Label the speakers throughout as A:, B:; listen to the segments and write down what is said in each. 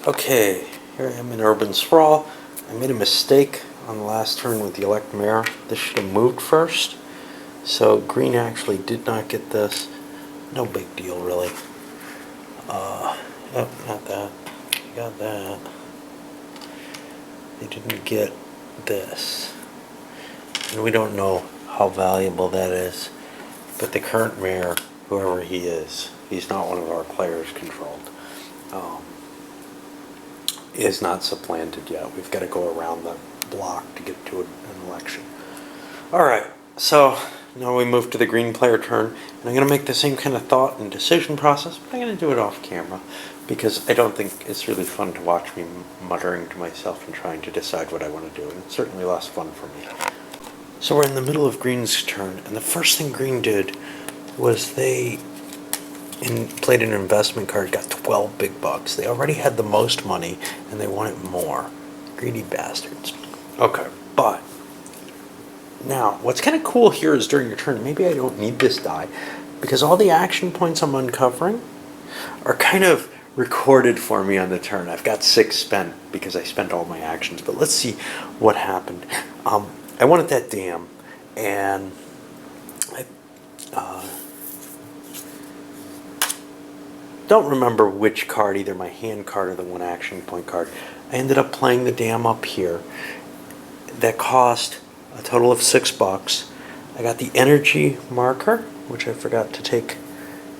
A: Okay, here I am in Urban Sprawl. I made a mistake on the last turn with the elect mayor. This should have moved first. So green actually did not get this. No big deal, really. Yep, not that. Got that. They didn't get this. And we don't know how valuable that is. But the current mayor, whoever he is, he's not one of our players controlled. Is not supplanted yet. We've got to go around the block to get to an election. Alright, so now we move to the green player turn, and I'm going to make the same kind of thought and decision process, but I'm going to do it off camera, because I don't think it's really fun to watch me muttering to myself and trying to decide what I want to do, and it's certainly less fun for me. So we're in the middle of green's turn, and the first thing green did was they played an investment card, got 12 big bucks. They already had the most money, and they wanted more. Greedy bastards. Okay, but now, what's kind of cool here is during your turn, maybe I don't need this die, because all the action points I'm uncovering are kind of recorded for me on the turn. I've got 6 spent because I spent all my actions, but let's see what happened. I wanted that dam, and I don't remember which card, either my hand card or the 1 action point card. I ended up playing the dam up here. That cost a total of 6 bucks. I got the energy marker, which I forgot to take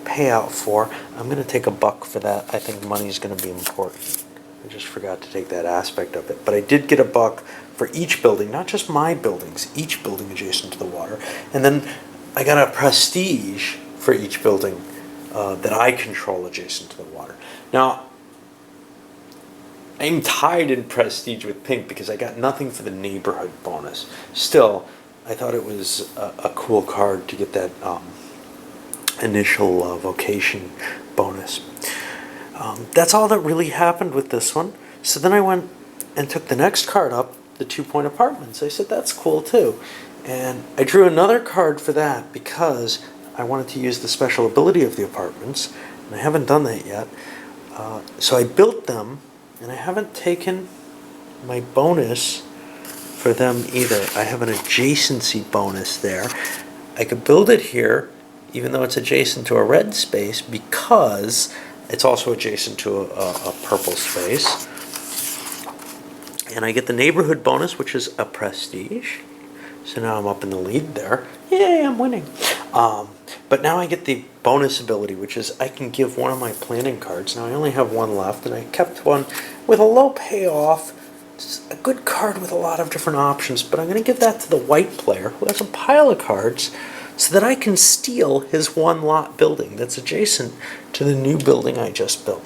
A: payout for. I'm going to take $1 for that. I think money's going to be important. I just forgot to take that aspect of it. But I did get $1 for each building, not just my buildings, each building adjacent to the water. And then I got a prestige for each building that I control adjacent to the water. Now, I'm tied in prestige with pink because I got nothing for the neighborhood bonus. Still, I thought it was a cool card to get that initial vocation bonus. That's all that really happened with this one. So then I went and took the next card up, the 2-point apartments. I said, that's cool too. And I drew another card for that because I wanted to use the special ability of the apartments, and I haven't done that yet. So I built them, and I haven't taken my bonus for them either. I have an adjacency bonus there. I could build it here, even though it's adjacent to a red space, because it's also adjacent to a purple space. And I get the neighborhood bonus, which is a prestige. So now I'm up in the lead there. Yay, I'm winning. But now I get the bonus ability, which is I can give one of my planning cards. Now I only have 1 left, and I kept one with a low payoff. It's a good card with a lot of different options, but I'm going to give that to the white player, who has a pile of cards, so that I can steal his 1 lot building that's adjacent to the new building I just built.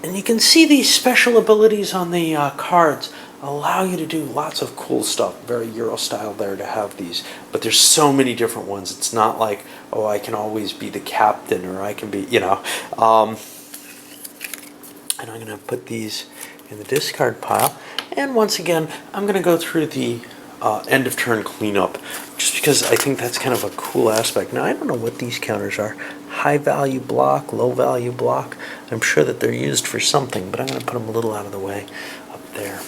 A: And you can see these special abilities on the cards allow you to do lots of cool stuff. Very Euro style there to have these, but there's so many different ones. It's not like, oh, I can always be the captain, or I can be, you know. And I'm going to put these in the discard pile. And once again, I'm going to go through the end of turn cleanup, just because I think that's kind of a cool aspect. Now, I don't know what these counters are. High value block, low value block. I'm sure that they're used for something, but I'm going to put them a little out of the way up there.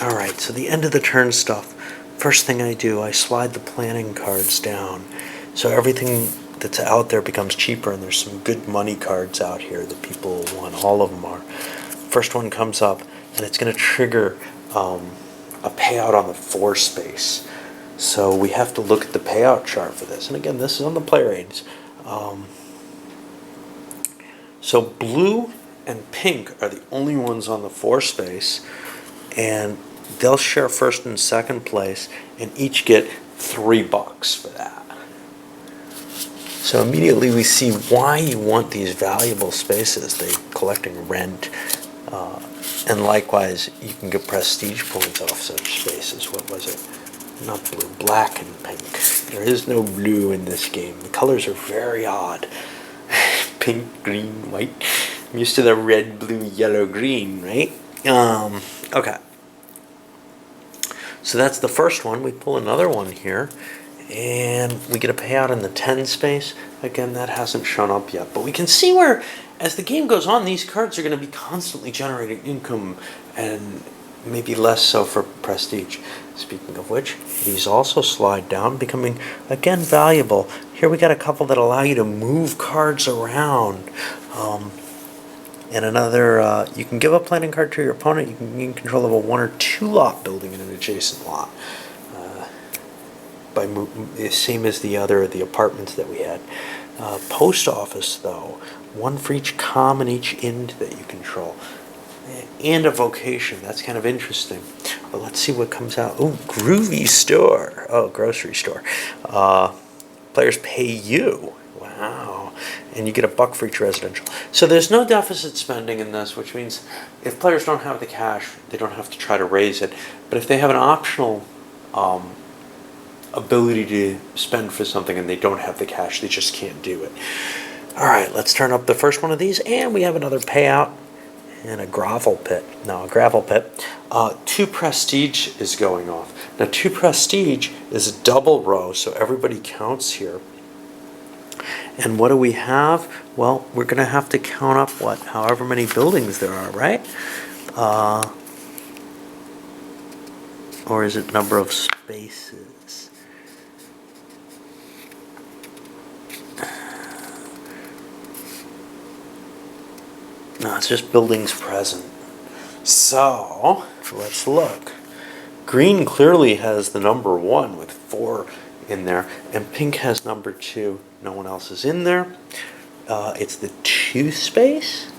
A: Alright, so the end of the turn stuff. First thing I do, I slide the planning cards down. So everything that's out there becomes cheaper, and there's some good money cards out here that people want. All of them are. First one comes up, and it's going to trigger a payout on the 4 space. So we have to look at the payout chart for this. And again, this is on the player aids. So blue and pink are the only ones on the 4 space, and they'll share first and second place, and each get $3 for that. So immediately we see why you want these valuable spaces. They're collecting rent, and likewise you can get prestige points off such spaces. What was it? Not blue, black and pink. There is no blue in this game. The colors are very odd. Pink, green, white. I'm used to the red, blue, yellow, green, right? Okay. So that's the first one. We pull another one here, and we get a payout in the 10 space. Again, that hasn't shown up yet, but we can see where as the game goes on, these cards are going to be constantly generating income, and maybe less so for prestige. Speaking of which, these also slide down, becoming again valuable. Here we got a couple that allow you to move cards around. And another, you can give a planning card to your opponent. You can gain control of a 1 or 2 lot building in an adjacent lot. Same as the apartments that we had. Post office, though, 1 for each comm and each end that you control. And a vocation. That's kind of interesting. But let's see what comes out. Oh, groovy store. Oh, grocery store. Players pay you. Wow. And you get $1 for each residential. So there's no deficit spending in this, which means if players don't have the cash, they don't have to try to raise it. But if they have an optional ability to spend for something and they don't have the cash, they just can't do it. All right, let's turn up the first one of these, and we have another payout and a gravel pit. No, a gravel pit. 2 prestige is going off. Now, 2 prestige is a double row, so everybody counts here. And what do we have? Well, we're going to have to count up however many buildings there are, right? Or is it number of spaces? No, it's just buildings present. So, let's look. Green clearly has the number 1 with 4 in there, and pink has number 2. No one else is in there. It's the 2 space.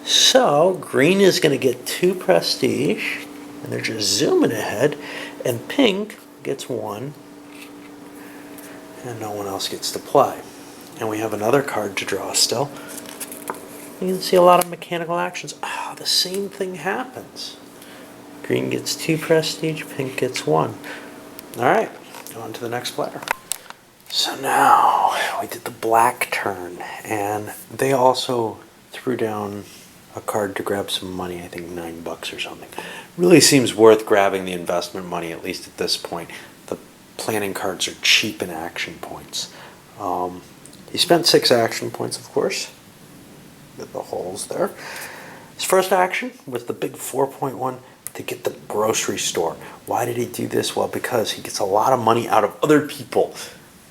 A: So, green is going to get 2 prestige, and they're just zooming ahead, and pink gets 1, and no one else gets to play. And we have another card to draw still. You can see a lot of mechanical actions. The same thing happens. Green gets 2 prestige, pink gets 1. All right, on to the next player. So now we did the black turn, and they also threw down a card to grab some money, I think $9 or something. Really seems worth grabbing the investment money, at least at this point. The planning cards are cheap in action points. He spent 6 action points, of course. With the holes there. His first action was the big 4.1 to get the grocery store. Why did he do this? Well, because he gets a lot of money out of other people.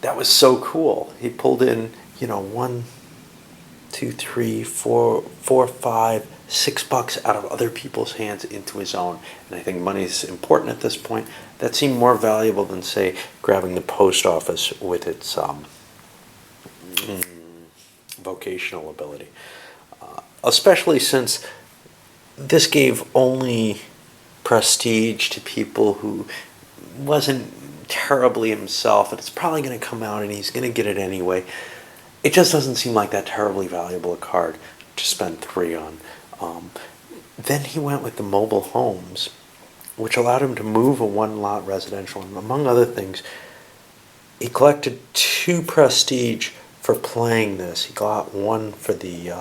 A: That was so cool. He pulled in, 1, 2, 3, 4, 5, $6 out of other people's hands into his own. And I think money is important at this point. That seemed more valuable than, say, grabbing the post office with its vocational ability. Especially since this gave only prestige to people who wasn't terribly himself, and it's probably going to come out and he's going to get it anyway. It just doesn't seem like that terribly valuable a card to spend 3 on. Then he went with the mobile homes, which allowed him to move a 1-lot residential, and among other things, he collected 2 prestige for playing this. He got 1 for the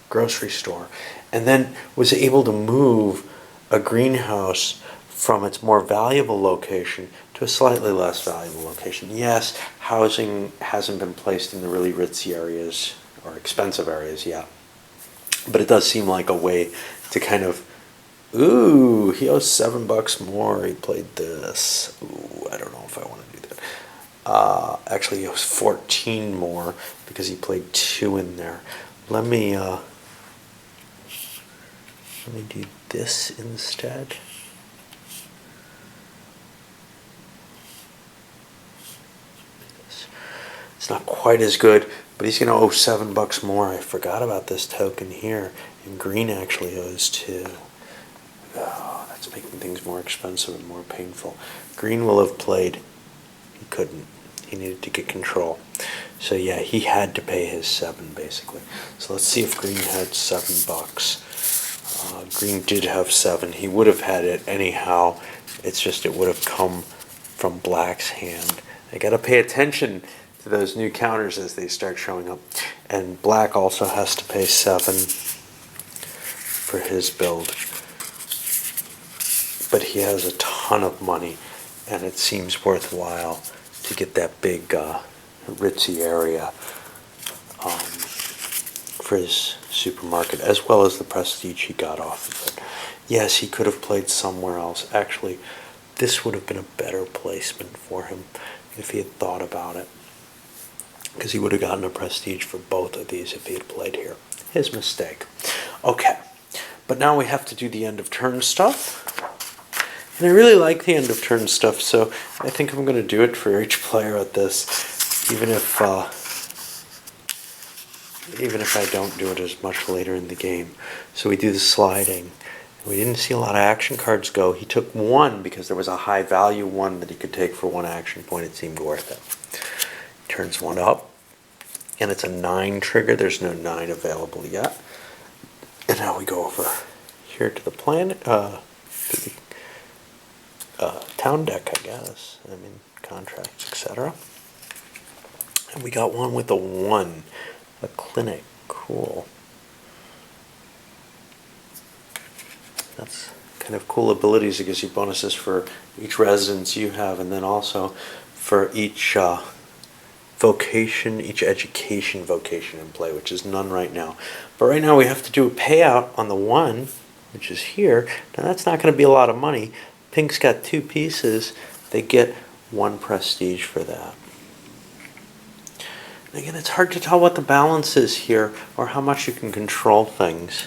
A: grocery store, and then was able to move a greenhouse from its more valuable location to a slightly less valuable location. Yes, housing hasn't been placed in the really ritzy areas or expensive areas yet, but it does seem like a way to kind of, he owes $7 more, he played this. I don't know if I want to do that. Actually, he owes 14 more because he played 2 in there. Let me do this instead. It's not quite as good, but he's going to owe $7 more. I forgot about this token here, and green actually owes 2. Oh, that's making things more expensive and more painful. Green will have played. He couldn't. He needed to get control. So yeah, he had to pay his 7 basically. So let's see if green had $7. Green did have 7. He would have had it anyhow. It's just it would have come from black's hand. I gotta pay attention to those new counters as they start showing up. And black also has to pay 7 for his build. But he has a ton of money, and it seems worthwhile to get that big ritzy area for his supermarket, as well as the prestige he got off of it. Yes, he could have played somewhere else. Actually, this would have been a better placement for him if he had thought about it, because he would have gotten a prestige for both of these if he had played here. His mistake. Okay, but now we have to do the end of turn stuff. And I really like the end of turn stuff, so I think I'm going to do it for each player at this, even if I don't do it as much later in the game. So we do the sliding. We didn't see a lot of action cards go. He took one because there was a high value one that he could take for one action point. It seemed worth it. He turns one up, and it's a 9 trigger. There's no 9 available yet. And now we go over here to the planet, to the town deck, I guess. I mean, contracts, etc. And we got one with a 1, a clinic. Cool. That's kind of cool abilities. It gives you bonuses for each residence you have, and then also for each vocation, each education vocation in play, which is none right now. But right now we have to do a payout on the 1, which is here. Now that's not going to be a lot of money. Pink's got 2 pieces. They get 1 prestige for that. And again, it's hard to tell what the balance is here or how much you can control things.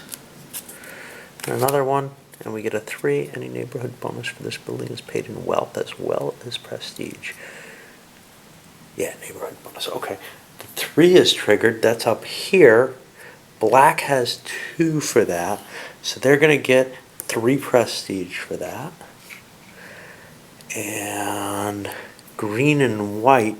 A: And another one, and we get a 3. Any neighborhood bonus for this building is paid in wealth as well as prestige. Yeah, neighborhood bonus. Okay. The 3 is triggered. That's up here. Black has 2 for that. So they're going to get 3 prestige for that. And green and white,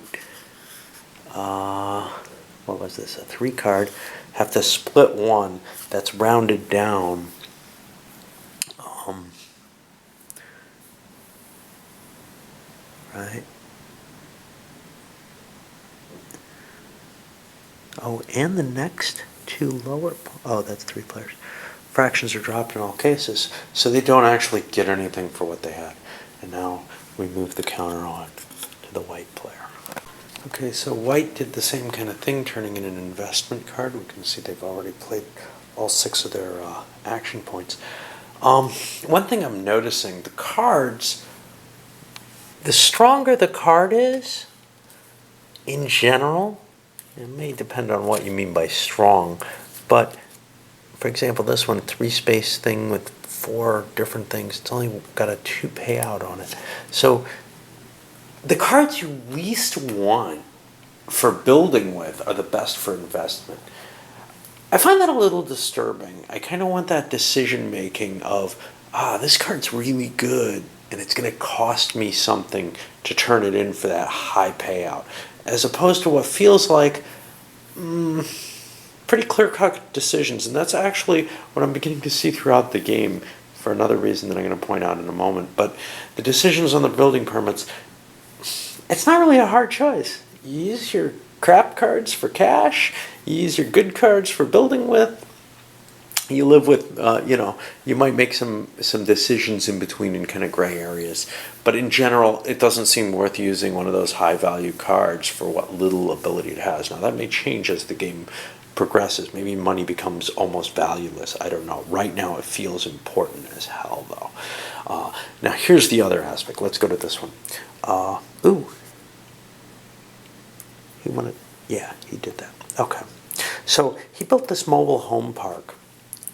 A: what was this? A 3 card. Have to split 1. That's rounded down. Right. Oh, and the next 2 lower. Oh, that's 3 players. Fractions are dropped in all cases, so they don't actually get anything for what they had. And now we move the counter on to the white player. Okay, so white did the same kind of thing, turning in an investment card. We can see they've already played all 6 of their action points. One thing I'm noticing, the cards, the stronger the card is, in general, it may depend on what you mean by strong, but for example, this one, 3-space thing with 4 different things, it's only got a 2 payout on it. So the cards you least want for building with are the best for investment. I find that a little disturbing. I kind of want that decision making of, this card's really good and it's going to cost me something to turn it in for that high payout, as opposed to what feels like pretty clear-cut decisions. And that's actually what I'm beginning to see throughout the game, for another reason that I'm going to point out in a moment. But the decisions on the building permits, it's not really a hard choice. You use your crap cards for cash, you use your good cards for building with, you live with, you might make some decisions in between in kind of gray areas. But in general, it doesn't seem worth using one of those high-value cards for what little ability it has. Now, that may change as the game progresses. Maybe money becomes almost valueless. I don't know. Right now, it feels important as hell, though. Now, here's the other aspect. Let's go to this one. He wanted, yeah, he did that. Okay. So he built this mobile home park,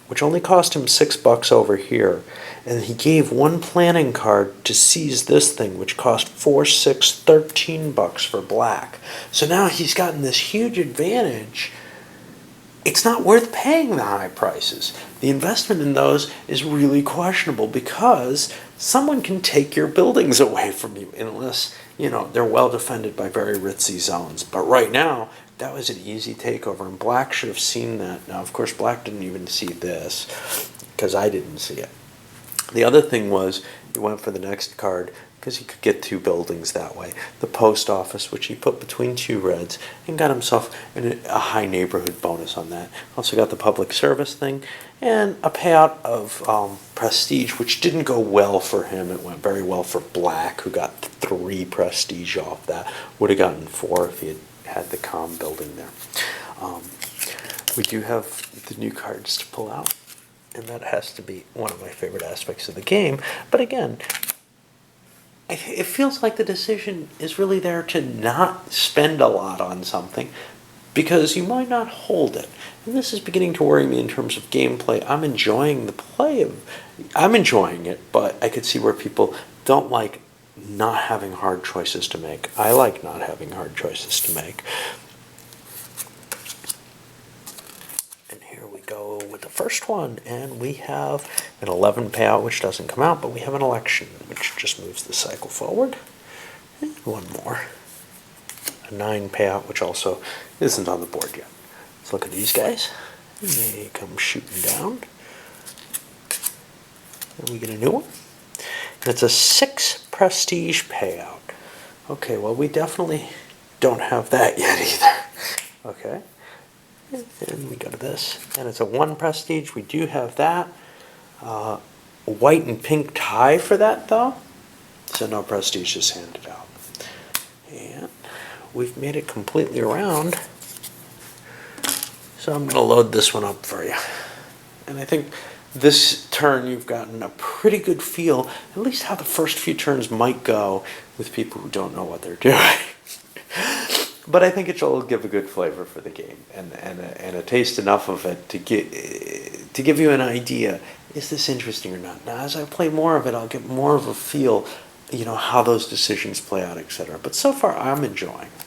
A: which only cost him $6 over here, and he gave 1 planning card to seize this thing, which cost 4, 6, $13 for black. So now he's gotten this huge advantage. It's not worth paying the high prices. The investment in those is really questionable because someone can take your buildings away from you unless, they're well defended by very ritzy zones. But right now, that was an easy takeover, and black should have seen that. Now, of course, black didn't even see this because I didn't see it. The other thing was he went for the next card because he could get 2 buildings that way. The post office, which he put between 2 reds, and got himself a high neighborhood bonus on that. Also got the public service thing, and a payout of prestige, which didn't go well for him. It went very well for black, who got 3 prestige off that. Would have gotten 4 if he had the calm building there. we do have the new cards to pull out, and that has to be one of my favorite aspects of the game. But again, it feels like the decision is really there to not spend a lot on something because you might not hold it. And this is beginning to worry me in terms of gameplay. I'm enjoying the play of, I'm enjoying it, but I could see where people don't like not having hard choices to make. I like not having hard choices to make. And here we go with the first one, and we have an 11 payout, which doesn't come out, but we have an election, which just moves the cycle forward. And one more. A 9 payout, which also isn't on the board yet. Let's look at these guys. They come shooting down. And we get a new one. And it's a 6 prestige payout. Okay, well, we definitely don't have that yet either. Okay. And we go to this. And it's a 1 prestige. We do have that. White and pink tie for that, though. So no prestige is handed out. And we've made it completely around. So I'm going to load this one up for you. And I think this turn you've gotten a pretty good feel, at least how the first few turns might go with people who don't know what they're doing. But I think it'll give a good flavor for the game and a taste enough of it to give you an idea, is this interesting or not? Now, as I play more of it, I'll get more of a feel, how those decisions play out, etc. But so far, I'm enjoying it.